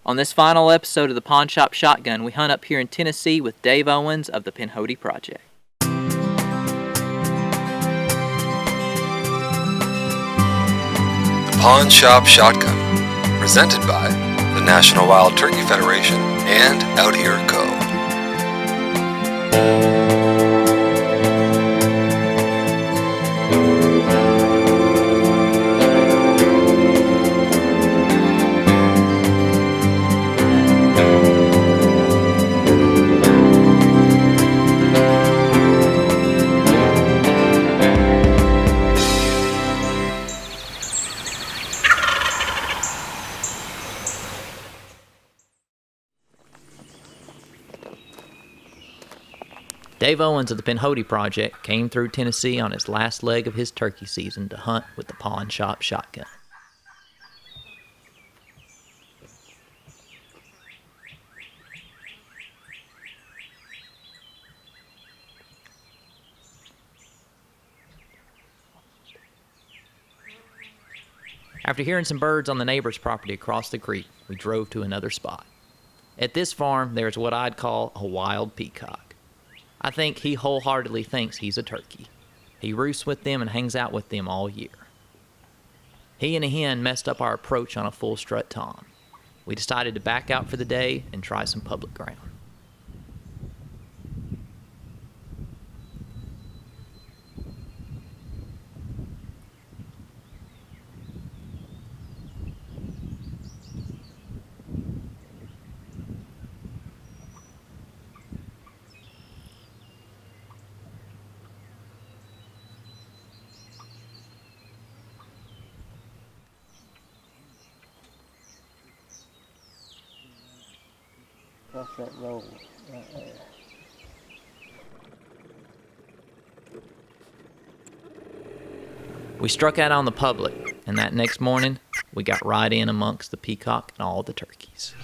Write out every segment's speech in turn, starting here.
On this final episode of the Pawn Shop Shotgun, we hunt up here in Tennessee with Dave Owens of the Pinhoti Project. The Pawn Shop Shotgun, presented by the National Wild Turkey Federation and Out Here Co. Dave Owens of the Pinhoti Project came through Tennessee on his last leg of his turkey season to hunt with the Pawn Shop Shotgun. After hearing some birds on the neighbor's property across the creek, we drove to another spot. At this farm, there's what I'd call a wild peacock. I think he wholeheartedly thinks he's a turkey. He roosts with them and hangs out with them all year. He and a hen messed up our approach on a full strut tom. We decided to back out for the day and try some public ground. Across that road right there. We struck out on the public, and that next morning, we got right in amongst the peacock and all the turkeys.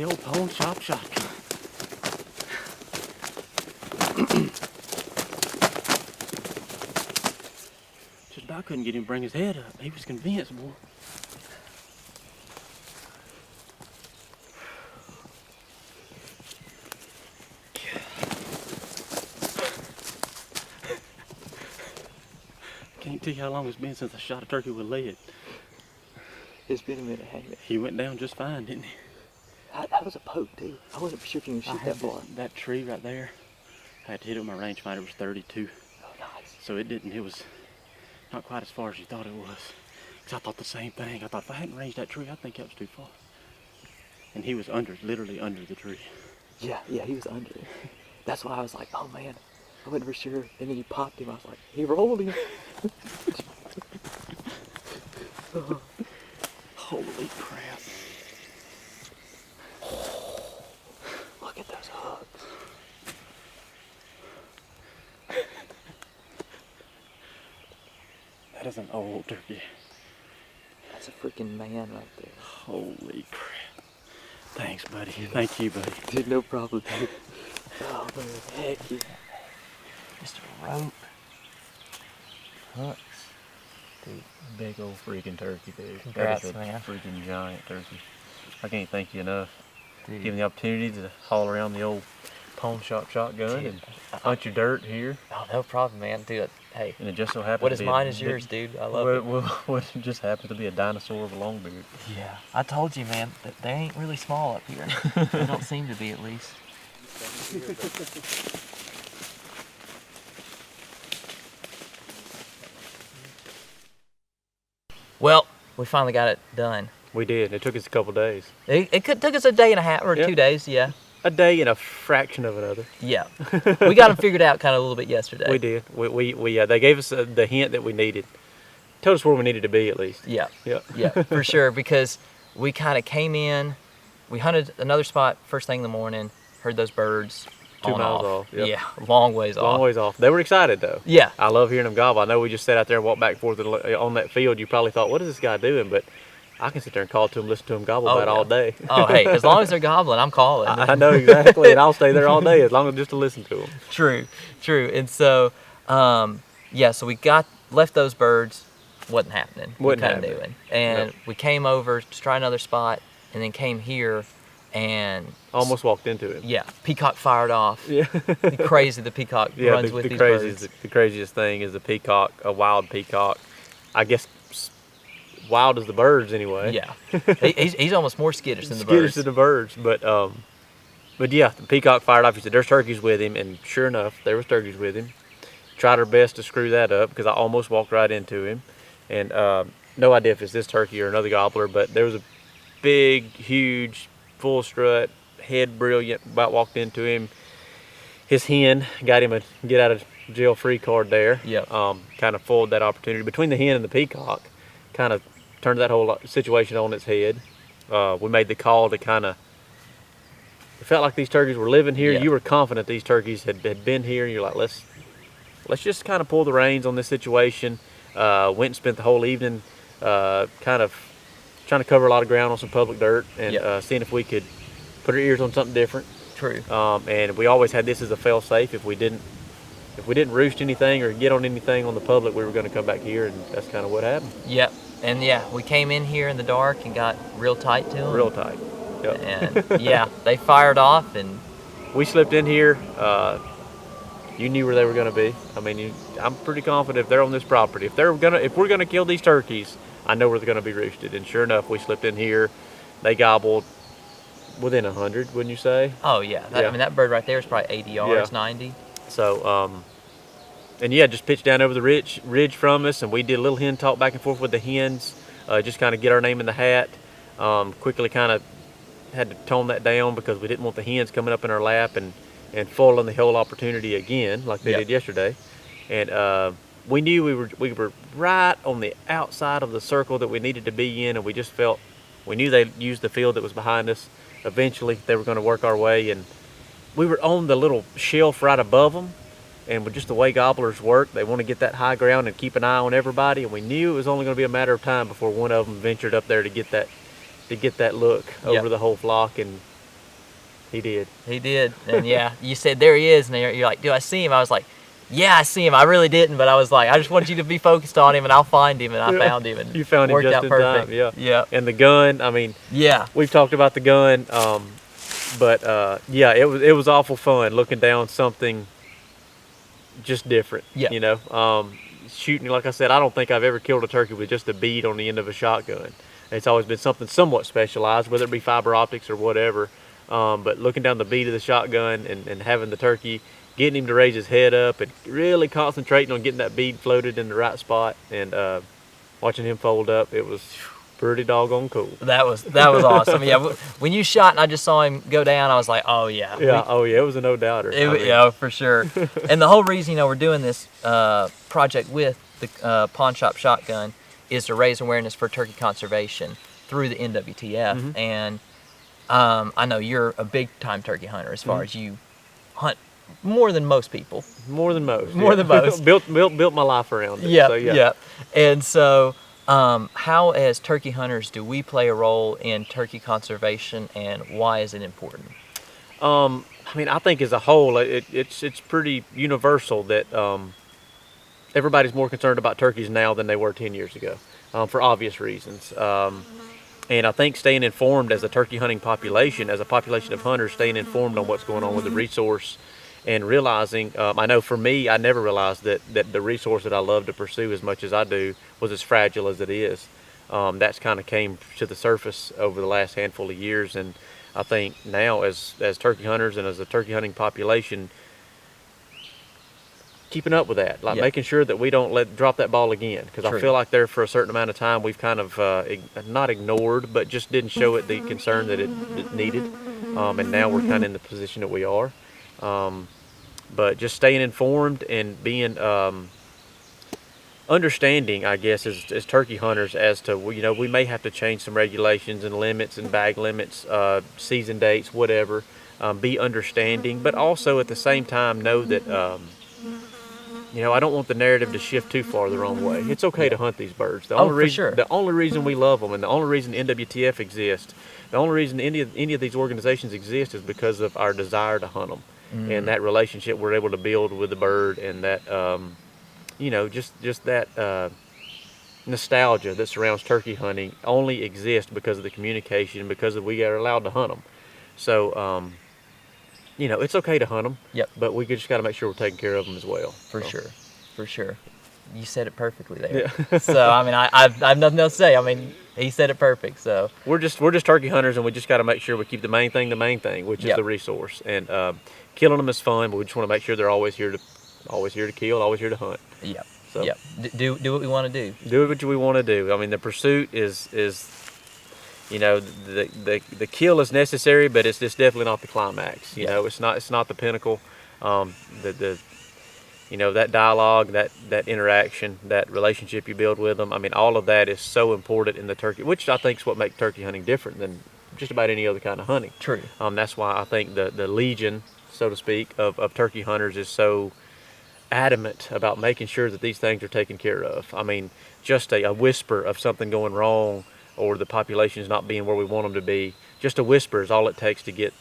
the old pawn shop shotgun. Just about couldn't get him to bring his head up. He was convinced, boy. Can't tell you how long it's been since I shot a turkey with lead. It's been a minute, hasn't it? He went down just fine, didn't he? That was a poke, too. I wasn't sure if you could I shoot had that far. that tree right there. I had to hit it with my rangefinder. It was 32. Oh, nice. So it was not quite as far as you thought it was. Because I thought the same thing. I thought if I hadn't ranged that tree, I think that was too far. And he was literally under the tree. Yeah, he was under it. That's why I was like, oh man, I wasn't for sure. And then you popped him. I was like, he rolled him. Holy crap. Look at those hooks. That is an old turkey. That's a freaking man right there. Holy crap. Thanks, buddy. Thank you, buddy. Dude, no problem, dude. Oh man, heck yeah. Just a rope. Hooks. Dude, big old freaking turkey, dude. Congrats, that is a man. freaking giant turkey. I can't thank you enough. Dude. Given the opportunity to haul around the old pawn shop shotgun Dude. and hunt your dirt here. Oh, no problem, man. Dude, hey, And it just so happens what to is be mine is yours, dude. I love it. What just happens to be a dinosaur of a longbeard. Yeah, I told you, man, that they ain't really small up here. They don't seem to be, at least. Well, we finally got it done. We did. It took us a couple days. It took us a day and a half, or Yeah. 2 days, yeah. A day and a fraction of another. Yeah. We got them figured out kind of a little bit yesterday. We did. They gave us the hint that we needed. Told us where we needed to be at least. Yeah. Yeah. Yeah, for sure, because we kind of came in, we hunted another spot first thing in the morning, heard those birds. 2 on miles off. off, yep. Yeah, long ways off. Long ways off. They were excited though. Yeah. I love hearing them gobble. I know we just sat out there and walked back and forth on that field. You probably thought, what is this guy doing? But I can sit there and call to him, listen to him gobble about all day. Oh, hey, as long as they're gobbling, I'm calling. I know exactly, and I'll stay there all day as long as just to listen to them. True. And so, yeah, so we left those birds, wasn't happening. Wasn't we couldn't happening. do it. And Nope. we came over to try another spot, and then came here, and Almost walked into him. yeah, peacock fired off. Yeah. Crazy, the peacock runs with these birds. The craziest thing is the peacock, a wild peacock. I guess wild as the birds anyway. Yeah, he's almost more skittish than the Skittish birds. than the birds, but yeah, the peacock fired off. He said, "There's turkeys with him," and sure enough, there was turkeys with him. Tried our best to screw that up because I almost walked right into him, and no idea if it's this turkey or another gobbler, but there was a big, huge, full strut, head brilliant. About walked into him. His hen got him a get out of jail free card there. Yep. Kind of foiled that opportunity between the hen and the peacock. Kind of turned that whole situation on its head. We made the call to kind of. It felt like these turkeys were living here. Yeah. You were confident these turkeys had been here, and you're like, let's just kind of pull the reins on this situation. Went and spent the whole evening, kind of trying to cover a lot of ground on some public dirt and Yeah. seeing if we could put our ears on something different. True. And we always had this as a fail safe. If we didn't roost anything or get on anything on the public, we were going to come back here, and that's kind of what happened. Yep. And yeah, we came in here in the dark and got real tight to them. Real tight. Yep. And yeah, they fired off, and We slipped in here. You knew where they were going to be. I mean, I'm pretty confident if they're on this property, if we're going to kill these turkeys, I know where they're going to be roosted. And sure enough, we slipped in here. They gobbled within 100, wouldn't you say? oh yeah, Yeah. I mean that bird right there is probably 80 yards, Yeah. 90. So, and yeah, just pitched down over the ridge from us, and we did a little hen talk back and forth with the hens, just kind of get our name in the hat. Quickly kind of had to tone that down because we didn't want the hens coming up in our lap and foiling the whole opportunity again like they Yep. did yesterday. And we knew we were right on the outside of the circle that we needed to be in, and we just felt we knew they used the field that was behind us. Eventually, they were going to work our way, and we were on the little shelf right above them. And with just the way gobblers work, they want to get that high ground and keep an eye on everybody. And we knew it was only going to be a matter of time before one of them ventured up there to get that look over Yep. the whole flock. And He did. He did. And yeah, you said there he is, and you're like, do I see him? I was like, yeah, I see him. I really didn't, but I was like, I just wanted you to be focused on him, and I'll find him, and I found him, and you found him worked just out in perfect. time. Yeah. Yeah. And the gun. I mean, Yeah. we've talked about the gun, but yeah, it was awful fun looking down something just different. Yeah. You know, shooting. Like I said, I don't think I've ever killed a turkey with just a bead on the end of a shotgun. It's always been something somewhat specialized, whether it be fiber optics or whatever. But looking down the bead of the shotgun and having the turkey, getting him to raise his head up and really concentrating on getting that bead floated in the right spot, and watching him fold up, it was pretty doggone cool. That was awesome. Yeah, when you shot and I just saw him go down, I was like, oh yeah. Yeah, it was a no doubter. Yeah, for sure. And the whole reason we're doing this project with the pawn shop shotgun is to raise awareness for turkey conservation through the NWTF. Mm-hmm. And I know you're a big time turkey hunter as far as you hunt more than most people. More than most. More than most. built my life around it. Yeah, So, yeah. yeah. And so, how as turkey hunters do we play a role in turkey conservation, and why is it important? I mean, I think as a whole, it's pretty universal that everybody's more concerned about turkeys now than they were 10 years ago, for obvious reasons. And I think staying informed as a turkey hunting population, as a population of hunters, staying informed on what's going on with the resource, and realizing, I know for me, I never realized that the resource that I love to pursue as much as I do was as fragile as it is. That's kind of came to the surface over the last handful of years, and I think now as turkey hunters and as a turkey hunting population, keeping up with that, like making sure that we don't drop that ball again, because I feel like there for a certain amount of time we've kind of not ignored, but just didn't show it the concern that it needed, and now we're kind of in the position that we are. But just staying informed and being understanding, I guess, as turkey hunters, as to, we may have to change some regulations and limits and bag limits, season dates, whatever. Be understanding, but also at the same time know that I don't want the narrative to shift too far the wrong way. It's okay to hunt these birds. The only reason we love them, and the only reason NWTF exists, the only reason any of these organizations exist, is because of our desire to hunt them. And that relationship we're able to build with the bird, and that just that nostalgia that surrounds turkey hunting only exists because of the communication, because we are allowed to hunt them. So it's okay to hunt them. Yep. But we just got to make sure we're taking care of them as well. For sure. You said it perfectly there. Yeah. So I mean, I have nothing else to say. I mean, he said it perfect. So we're just turkey hunters, and we just got to make sure we keep the main thing, which is the resource. And killing them is fun, but we just want to make sure they're always here to kill, always here to hunt. Yep. So yep. Do what we want to do. Do what we want to do. I mean, the pursuit is the kill is necessary, but it's just definitely not the climax. You know, it's not the pinnacle. That dialogue, that interaction, that relationship you build with them. I mean, all of that is so important in the turkey, which I think is what makes turkey hunting different than just about any other kind of hunting. True. That's why I think the legion, so to speak, of turkey hunters is so adamant about making sure that these things are taken care of. I mean, just a whisper of something going wrong, or the population is not being where we want them to be, just a whisper is all it takes to get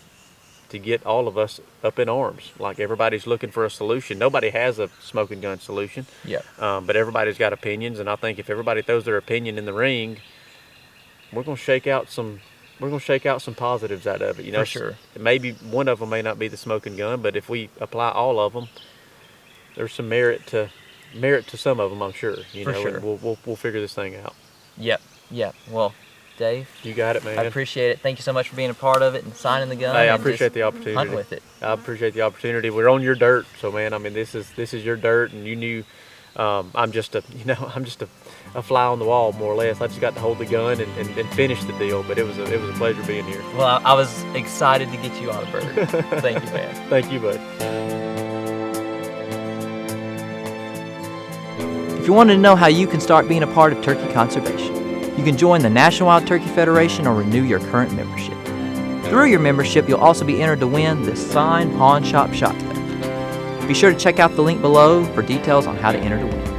all of us up in arms. Like, everybody's looking for a solution. Nobody has a smoking gun solution. Yeah. But everybody's got opinions, and I think if everybody throws their opinion in the ring, we're gonna shake out some positives out of it. For sure. Maybe one of them may not be the smoking gun, but if we apply all of them, there's some merit to some of them, I'm sure. For sure. And we'll figure this thing out. Yep. Well, Dave, you got it, man. I appreciate it. Thank you so much for being a part of it and signing the gun. Hey, I appreciate the opportunity. Hunting with it. I appreciate the opportunity. We're on your dirt, so man, I mean, this is your dirt, and you knew. I'm just a fly on the wall, more or less. I just got to hold the gun and finish the deal, but it was a pleasure being here. Well, I was excited to get you on a bird. Thank you, man. Thank you, bud. If you wanted to know how you can start being a part of turkey conservation, you can join the National Wild Turkey Federation or renew your current membership. Through your membership, you'll also be entered to win this signed pawn shop shotgun. Be sure to check out the link below for details on how to enter to win.